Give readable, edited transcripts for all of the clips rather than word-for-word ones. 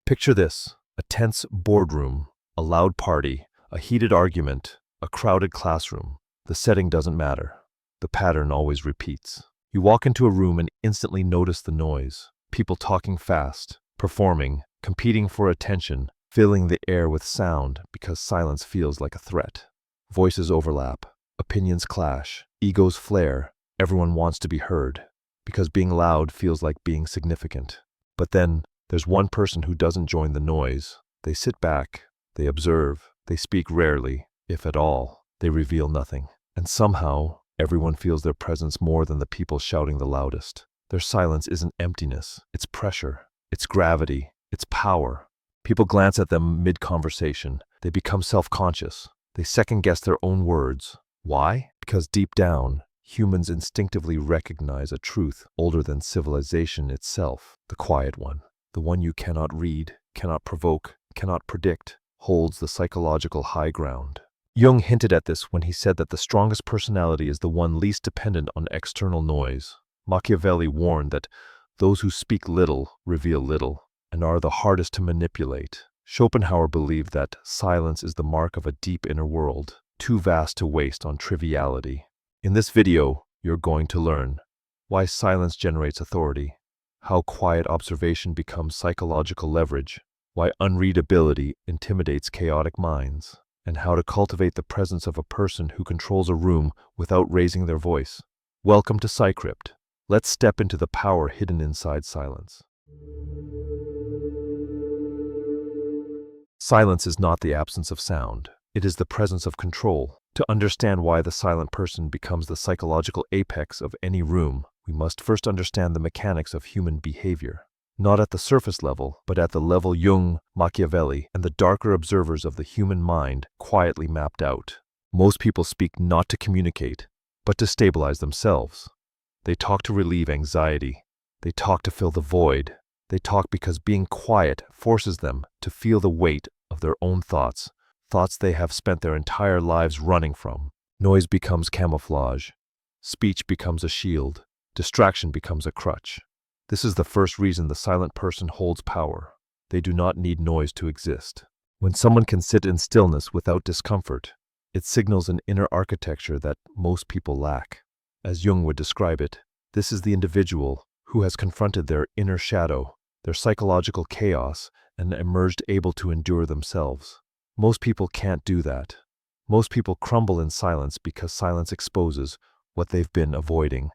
Picture this: a tense boardroom, a loud party, a heated argument, a crowded classroom. The setting doesn't matter. The pattern always repeats. You walk into a room and instantly notice the noise. People talking fast, performing, competing for attention, filling the air with sound because silence feels like a threat. Voices overlap, opinions clash, egos flare. Everyone wants to be heard because being loud feels like being significant. But then there's one person who doesn't join the noise. They sit back, they observe, they speak rarely, if at all. They reveal nothing. And somehow, everyone feels their presence more than the people shouting the loudest. Their silence isn't emptiness, it's pressure, it's gravity, it's power. People glance at them mid-conversation. They become self-conscious. They second-guess their own words. Why? Because deep down, humans instinctively recognize a truth older than civilization itself. The quiet one, the one you cannot read, cannot provoke, cannot predict, holds the psychological high ground. Jung hinted at this when he said that the strongest personality is the one least dependent on external noise. Machiavelli warned that those who speak little reveal little and are the hardest to manipulate. Schopenhauer believed that silence is the mark of a deep inner world, too vast to waste on triviality. In this video, you're going to learn why silence generates authority, how quiet observation becomes psychological leverage, why unreadability intimidates chaotic minds, and how to cultivate the presence of a person who controls a room without raising their voice. Welcome to Psycript. Let's step into the power hidden inside silence. Silence is not the absence of sound. It is the presence of control. To understand why the silent person becomes the psychological apex of any room, we must first understand the mechanics of human behavior. Not at the surface level, but at the level Jung, Machiavelli, and the darker observers of the human mind quietly mapped out. Most people speak not to communicate, but to stabilize themselves. They talk to relieve anxiety. They talk to fill the void. They talk because being quiet forces them to feel the weight of their own thoughts, thoughts they have spent their entire lives running from. Noise becomes camouflage. Speech becomes a shield. Distraction becomes a crutch. This is the first reason the silent person holds power. They do not need noise to exist. When someone can sit in stillness without discomfort, it signals an inner architecture that most people lack. As Jung would describe it, this is the individual who has confronted their inner shadow, their psychological chaos, and emerged able to endure themselves. Most people can't do that. Most people crumble in silence because silence exposes what they've been avoiding.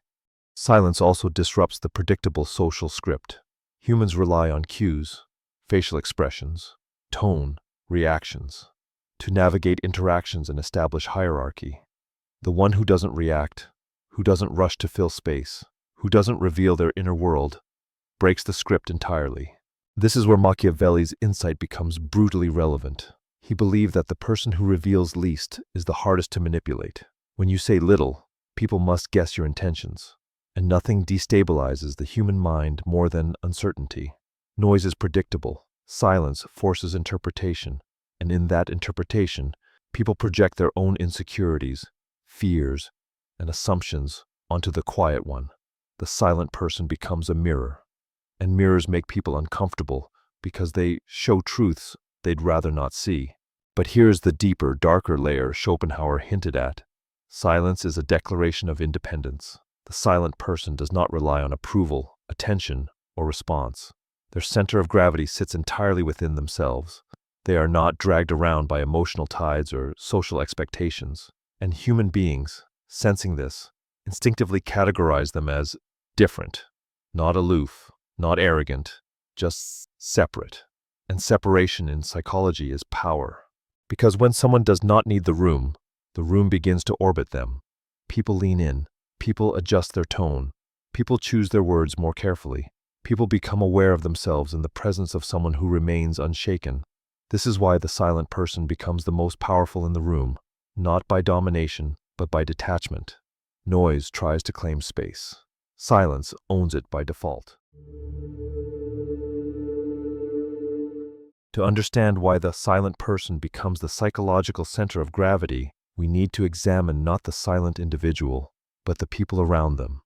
Silence also disrupts the predictable social script. Humans rely on cues, facial expressions, tone, reactions, to navigate interactions and establish hierarchy. The one who doesn't react, who doesn't rush to fill space, who doesn't reveal their inner world, breaks the script entirely. This is where Machiavelli's insight becomes brutally relevant. He believed that the person who reveals least is the hardest to manipulate. When you say little, people must guess your intentions. And nothing destabilizes the human mind more than uncertainty. Noise is predictable. Silence forces interpretation. And in that interpretation, people project their own insecurities, fears, and assumptions onto the quiet one. The silent person becomes a mirror. And mirrors make people uncomfortable because they show truths they'd rather not see. But here's the deeper, darker layer Schopenhauer hinted at. Silence is a declaration of independence. The silent person does not rely on approval, attention, or response. Their center of gravity sits entirely within themselves. They are not dragged around by emotional tides or social expectations. And human beings, sensing this, instinctively categorize them as different, not aloof, not arrogant, just separate. And separation in psychology is power. Because when someone does not need the room begins to orbit them. People lean in. People adjust their tone. People choose their words more carefully. People become aware of themselves in the presence of someone who remains unshaken. This is why the silent person becomes the most powerful in the room, not by domination, but by detachment. Noise tries to claim space. Silence owns it by default. To understand why the silent person becomes the psychological center of gravity, we need to examine not the silent individual, but the people around them.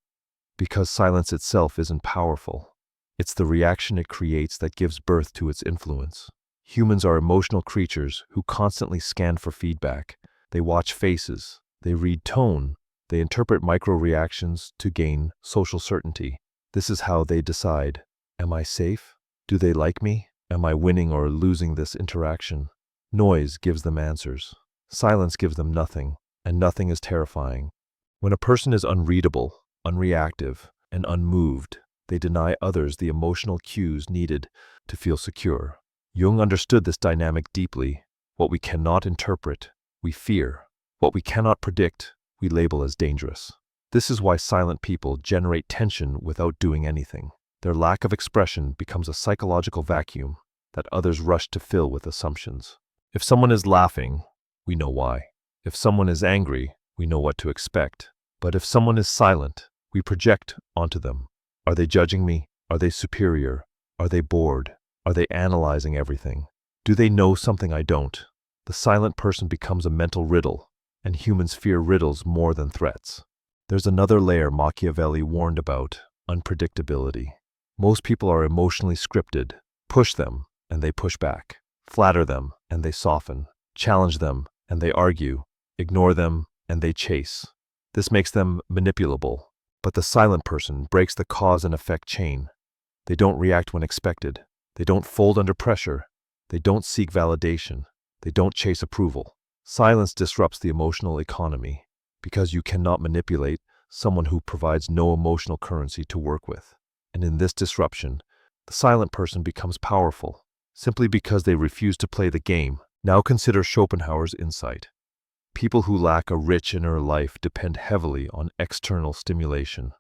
Because silence itself isn't powerful. It's the reaction it creates that gives birth to its influence. Humans are emotional creatures who constantly scan for feedback. They watch faces, they read tone, they interpret micro-reactions to gain social certainty. This is how they decide. Am I safe? Do they like me? Am I winning or losing this interaction? Noise gives them answers. Silence gives them nothing, and nothing is terrifying. When a person is unreadable, unreactive, and unmoved, they deny others the emotional cues needed to feel secure. Jung understood this dynamic deeply. What we cannot interpret, we fear. What we cannot predict, we label as dangerous. This is why silent people generate tension without doing anything. Their lack of expression becomes a psychological vacuum that others rush to fill with assumptions. If someone is laughing, we know why. If someone is angry, we know what to expect. But if someone is silent, we project onto them. Are they judging me? Are they superior? Are they bored? Are they analyzing everything? Do they know something I don't? The silent person becomes a mental riddle, and humans fear riddles more than threats. There's another layer Machiavelli warned about: unpredictability. Most people are emotionally scripted. Push them, and they push back. Flatter them, and they soften. Challenge them, and they argue. Ignore them, and they chase. This makes them manipulable. But the silent person breaks the cause and effect chain. They don't react when expected. They don't fold under pressure. They don't seek validation. They don't chase approval. Silence disrupts the emotional economy because you cannot manipulate someone who provides no emotional currency to work with. And in this disruption, the silent person becomes powerful simply because they refuse to play the game. Now consider Schopenhauer's insight. People who lack a rich inner life depend heavily on external stimulation.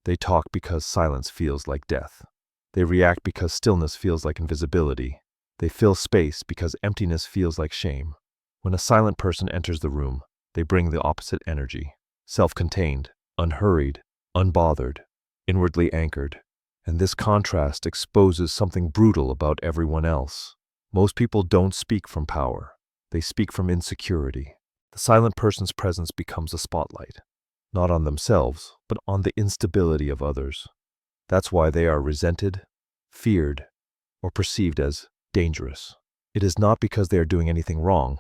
They talk because silence feels like death. They react because stillness feels like invisibility. They fill space because emptiness feels like shame. When a silent person enters the room, they bring the opposite energy: self-contained, unhurried, unbothered, inwardly anchored. And this contrast exposes something brutal about everyone else. Most people don't speak from power. They speak from insecurity. The silent person's presence becomes a spotlight, not on themselves, but on the instability of others. That's why they are resented, feared, or perceived as dangerous. It is not because they are doing anything wrong.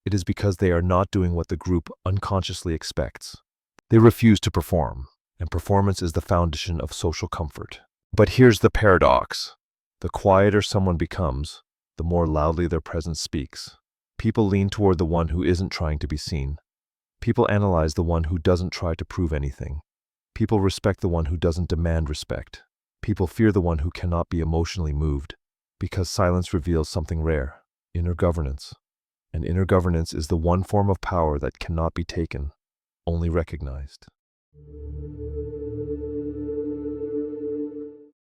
It is because they are not doing what the group unconsciously expects. They refuse to perform, and performance is the foundation of social comfort. But here's the paradox. The quieter someone becomes, the more loudly their presence speaks. People lean toward the one who isn't trying to be seen. People analyze the one who doesn't try to prove anything. People respect the one who doesn't demand respect. People fear the one who cannot be emotionally moved, because silence reveals something rare: inner governance. And inner governance is the one form of power that cannot be taken, only recognized.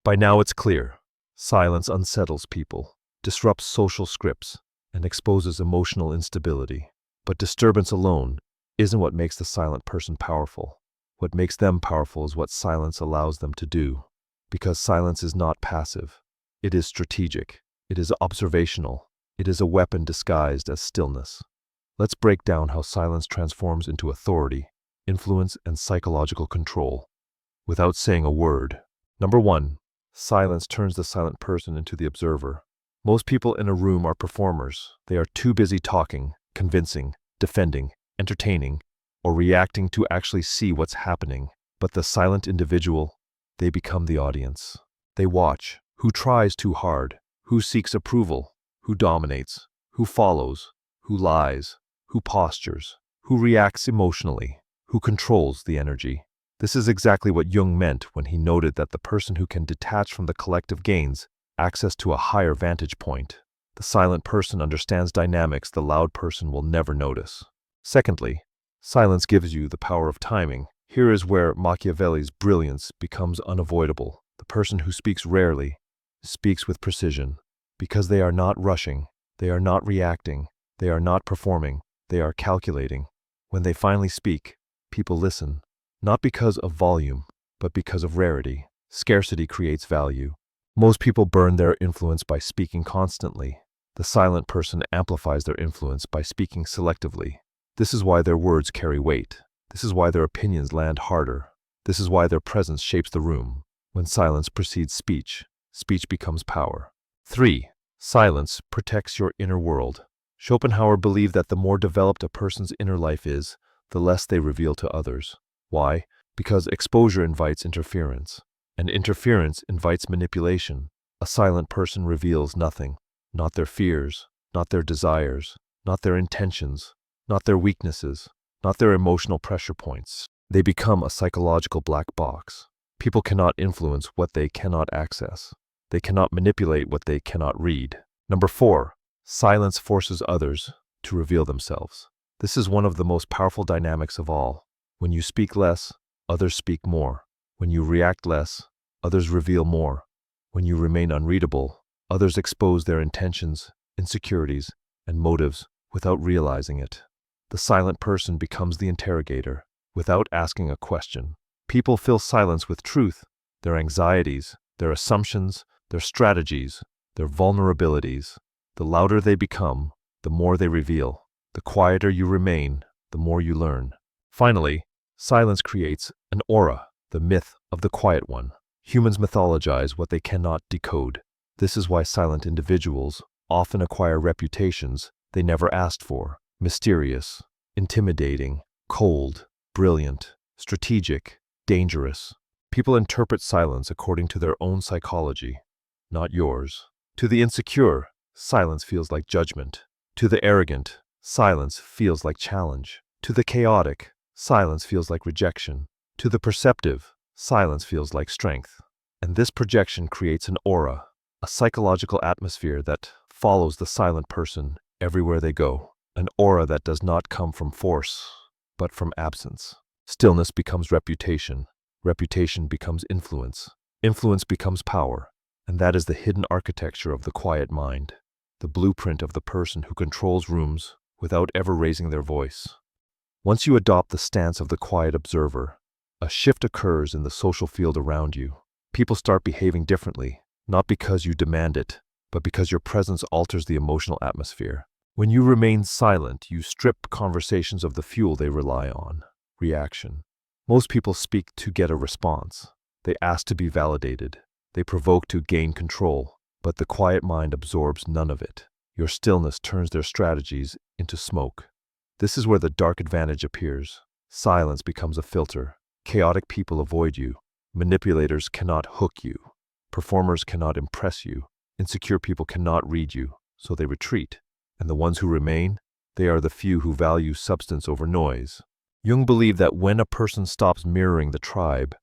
By now it's clear. Silence unsettles people, disrupts social scripts, and exposes emotional instability. But disturbance alone isn't what makes the silent person powerful. What makes them powerful is what silence allows them to do. Because silence is not passive. It is strategic. It is observational. It is a weapon disguised as stillness. Let's break down how silence transforms into authority, influence, and psychological control without saying a word. Number 1. Silence turns the silent person into the observer. Most people in a room are performers. They are too busy talking, convincing, defending, entertaining, or reacting to actually see what's happening. But the silent individual, they become the audience. They watch who tries too hard, who seeks approval, who dominates, who follows, who lies, who postures, who reacts emotionally, who controls the energy. This is exactly what Jung meant when he noted that the person who can detach from the collective gains access to a higher vantage point. The silent person understands dynamics the loud person will never notice. Secondly, silence gives you the power of timing. Here is where Machiavelli's brilliance becomes unavoidable. The person who speaks rarely speaks with precision, because they are not rushing, they are not reacting, they are not performing, they are calculating. When they finally speak, people listen, not because of volume, but because of rarity. Scarcity creates value. Most people burn their influence by speaking constantly. The silent person amplifies their influence by speaking selectively. This is why their words carry weight. This is why their opinions land harder. This is why their presence shapes the room. When silence precedes speech, speech becomes power. 3. Silence protects your inner world. Schopenhauer believed that the more developed a person's inner life is, the less they reveal to others. Why? Because exposure invites interference, and interference invites manipulation. A silent person reveals nothing, not their fears, not their desires, not their intentions, not their weaknesses, not their emotional pressure points. They become a psychological black box. People cannot influence what they cannot access. They cannot manipulate what they cannot read. Number 4. Silence forces others to reveal themselves. This is one of the most powerful dynamics of all. When you speak less, others speak more. When you react less, others reveal more. When you remain unreadable, others expose their intentions, insecurities, and motives without realizing it. The silent person becomes the interrogator without asking a question. People fill silence with truth, their anxieties, their assumptions, their strategies, their vulnerabilities. The louder they become, the more they reveal. The quieter you remain, the more you learn. Finally, silence creates an aura, the myth of the quiet one. Humans mythologize what they cannot decode. This is why silent individuals often acquire reputations they never asked for. Mysterious, intimidating, cold, brilliant, strategic, dangerous. People interpret silence according to their own psychology, not yours. To the insecure, silence feels like judgment. To the arrogant, silence feels like challenge. To the chaotic, silence feels like rejection. To the perceptive, silence feels like strength. And this projection creates an aura, a psychological atmosphere that follows the silent person everywhere they go. An aura that does not come from force, but from absence. Stillness becomes reputation. Reputation becomes influence. Influence becomes power. And that is the hidden architecture of the quiet mind, the blueprint of the person who controls rooms without ever raising their voice. Once you adopt the stance of the quiet observer, a shift occurs in the social field around you. People start behaving differently, not because you demand it, but because your presence alters the emotional atmosphere. When you remain silent, you strip conversations of the fuel they rely on, reaction. Most people speak to get a response. They ask to be validated. They provoke to gain control, but the quiet mind absorbs none of it. Your stillness turns their strategies into smoke. This is where the dark advantage appears. Silence becomes a filter. Chaotic people avoid you. Manipulators cannot hook you. Performers cannot impress you. Insecure people cannot read you, so they retreat. And the ones who remain, they are the few who value substance over noise. Jung believed that when a person stops mirroring the tribe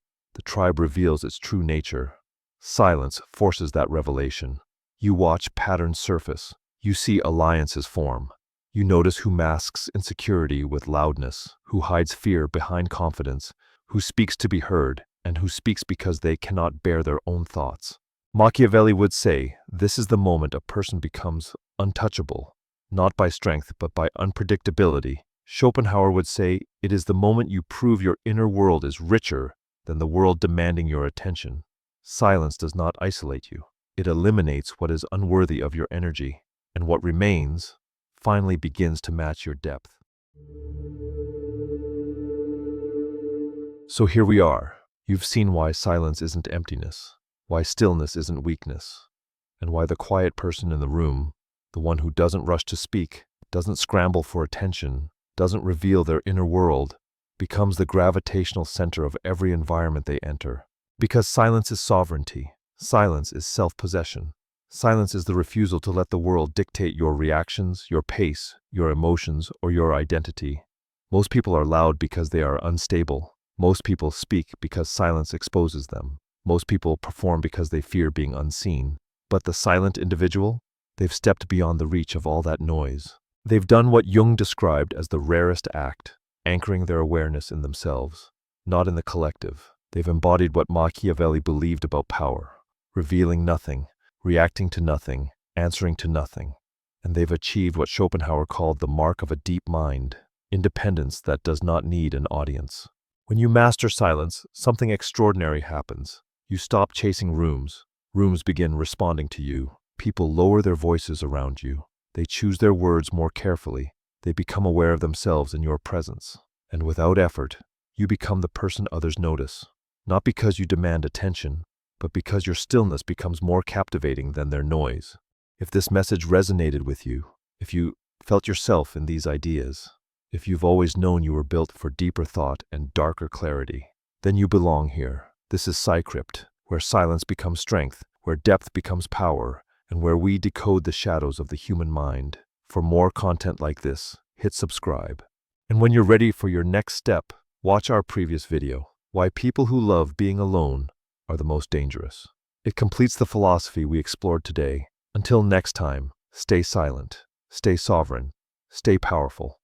reveals its true nature. Silence forces that revelation. You watch patterns surface. You see alliances form. You notice who masks insecurity with loudness, who hides fear behind confidence, who speaks to be heard, and who speaks because they cannot bear their own thoughts. Machiavelli would say, this is the moment a person becomes untouchable, not by strength but by unpredictability. Schopenhauer would say, it is the moment you prove your inner world is richer than the world demanding your attention. Silence does not isolate you. It eliminates what is unworthy of your energy, and what remains finally begins to match your depth. So here we are. You've seen why silence isn't emptiness, why stillness isn't weakness, and why the quiet person in the room, the one who doesn't rush to speak, doesn't scramble for attention, doesn't reveal their inner world, becomes the gravitational center of every environment they enter. Because silence is sovereignty. Silence is self-possession. Silence is the refusal to let the world dictate your reactions, your pace, your emotions, or your identity. Most people are loud because they are unstable. Most people speak because silence exposes them. Most people perform because they fear being unseen. But the silent individual? They've stepped beyond the reach of all that noise. They've done what Jung described as the rarest act, anchoring their awareness in themselves, not in the collective. They've embodied what Machiavelli believed about power, revealing nothing, reacting to nothing, answering to nothing. And they've achieved what Schopenhauer called the mark of a deep mind, independence that does not need an audience. When you master silence, something extraordinary happens. You stop chasing rooms. Rooms begin responding to you. People lower their voices around you. They choose their words more carefully. They become aware of themselves in your presence. And without effort, you become the person others notice. Not because you demand attention, but because your stillness becomes more captivating than their noise. If this message resonated with you, if you felt yourself in these ideas, if you've always known you were built for deeper thought and darker clarity, then you belong here. This is Psycript, where silence becomes strength, where depth becomes power, and where we decode the shadows of the human mind. For more content like this, hit subscribe. And when you're ready for your next step, watch our previous video, Why People Who Love Being Alone Are the Most Dangerous. It completes the philosophy we explored today. Until next time, stay silent, stay sovereign, stay powerful.